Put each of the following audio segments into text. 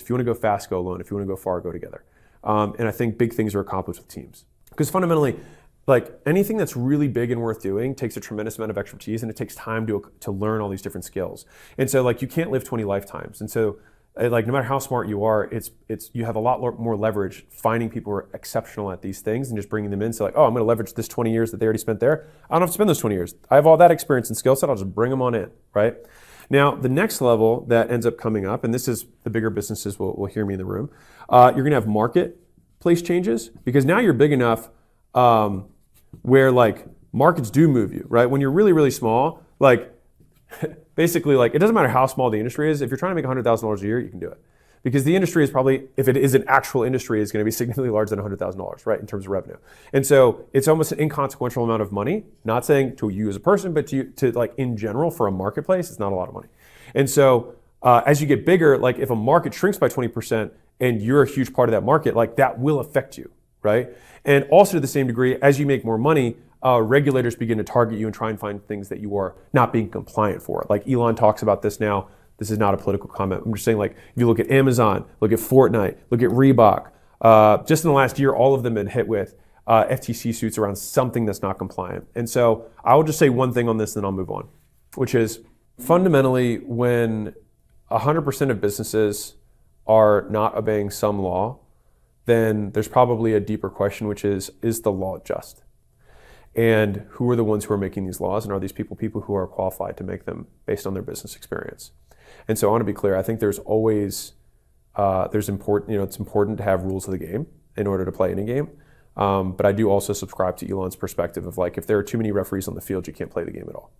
If you want to go fast, go alone. If you want to go far, go together. And I think big things are accomplished with teams. Because fundamentally, like anything that's really big and worth doing takes a tremendous amount of expertise, and it takes time to learn all these different skills. And so like you can't live 20 lifetimes. And so like no matter how smart you are, you have a lot more leverage finding people who are exceptional at these things and just bringing them in. So like, oh, I'm going to leverage this 20 years that they already spent there. I don't have to spend those 20 years. I have all that experience and skill set. I'll just bring them on in, right? Now, the next level that ends up coming up, and this is the bigger businesses will hear me in the room, you're going to have marketplace changes, because now you're big enough where like markets do move you, right? When you're really, really small, like basically like it doesn't matter how small the industry is. If you're trying to make $100,000 a year, you can do it. Because the industry is probably, if it is an actual industry, is going to be significantly larger than $100,000, right, in terms of revenue. And so it's almost an inconsequential amount of money, not saying to you as a person, but to like in general for a marketplace, it's not a lot of money. And so as you get bigger, like if a market shrinks by 20% and you're a huge part of that market, like that will affect you, right? And also to the same degree, as you make more money, regulators begin to target you and try and find things that you are not being compliant for. Like Elon talks about this now. This is not a political comment. I'm just saying, like, if you look at Amazon, look at Fortnite, look at Reebok, just in the last year, all of them have been hit with FTC suits around something that's not compliant. And so I will just say one thing on this, then I'll move on, which is fundamentally when 100% of businesses are not obeying some law, then there's probably a deeper question, which is the law just? And who are the ones who are making these laws? And are these people who are qualified to make them based on their business experience? And so I want to be clear, I think there's always, it's important to have rules of the game in order to play any game. But I do also subscribe to Elon's perspective of like, if there are too many referees on the field, you can't play the game at all.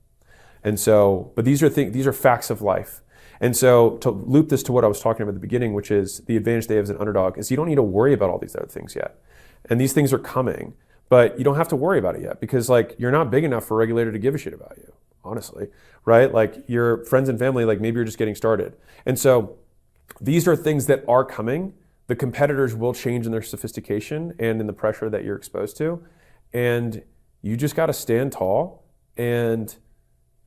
And so, but these are facts of life. And so to loop this to what I was talking about at the beginning, which is the advantage they have as an underdog, is you don't need to worry about all these other things yet. And these things are coming, but you don't have to worry about it yet because like you're not big enough for a regulator to give a shit about you, honestly, right? Like your friends and family, like maybe you're just getting started. And so these are things that are coming. The competitors will change in their sophistication and in the pressure that you're exposed to. And you just got to stand tall and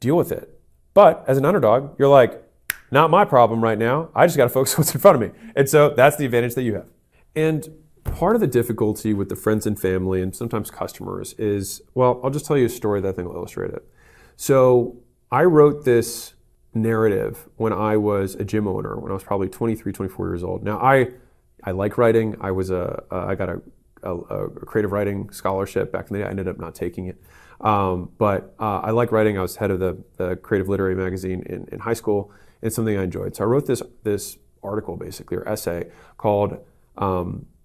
deal with it. But as an underdog, you're like, not my problem right now. I just got to focus on what's in front of me. And so that's the advantage that you have. And part of the difficulty with the friends and family and sometimes customers is, well, I'll just tell you a story that I think will illustrate it. So I wrote this narrative when I was a gym owner, when I was probably 23, 24 years old. Now I like writing. I got a creative writing scholarship back in the day. I ended up not taking it. But I like writing. I was head of the creative literary magazine in high school. It's something I enjoyed. So I wrote this article basically, or essay called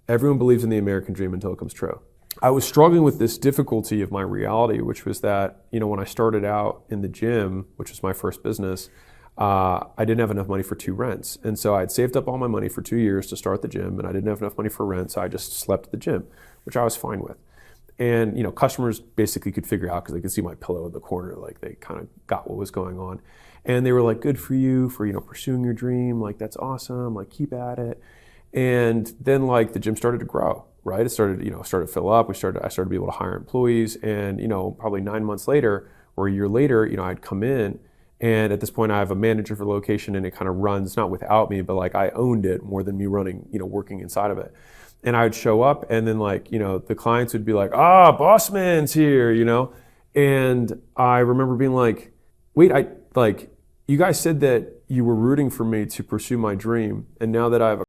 Everyone Believes in the American Dream Until It Comes True. I was struggling with this difficulty of my reality, which was that, when I started out in the gym, which was my first business, I didn't have enough money for 2 rents. And so I had saved up all my money for 2 years to start the gym, and I didn't have enough money for rent, so I just slept at the gym, which I was fine with. And customers basically could figure out because they could see my pillow in the corner, like they kind of got what was going on. And they were like, good for you for pursuing your dream, like that's awesome, like keep at it. And then like the gym started to grow, right? It started to fill up. I started to be able to hire employees, and probably 9 months later or a year later, I'd come in, and at this point I have a manager for the location, and it kind of runs not without me, but like I owned it more than me running, working inside of it. And I would show up, and then like, the clients would be like, boss man's here, And I remember being like, wait, you guys said that you were rooting for me to pursue my dream, and now that I've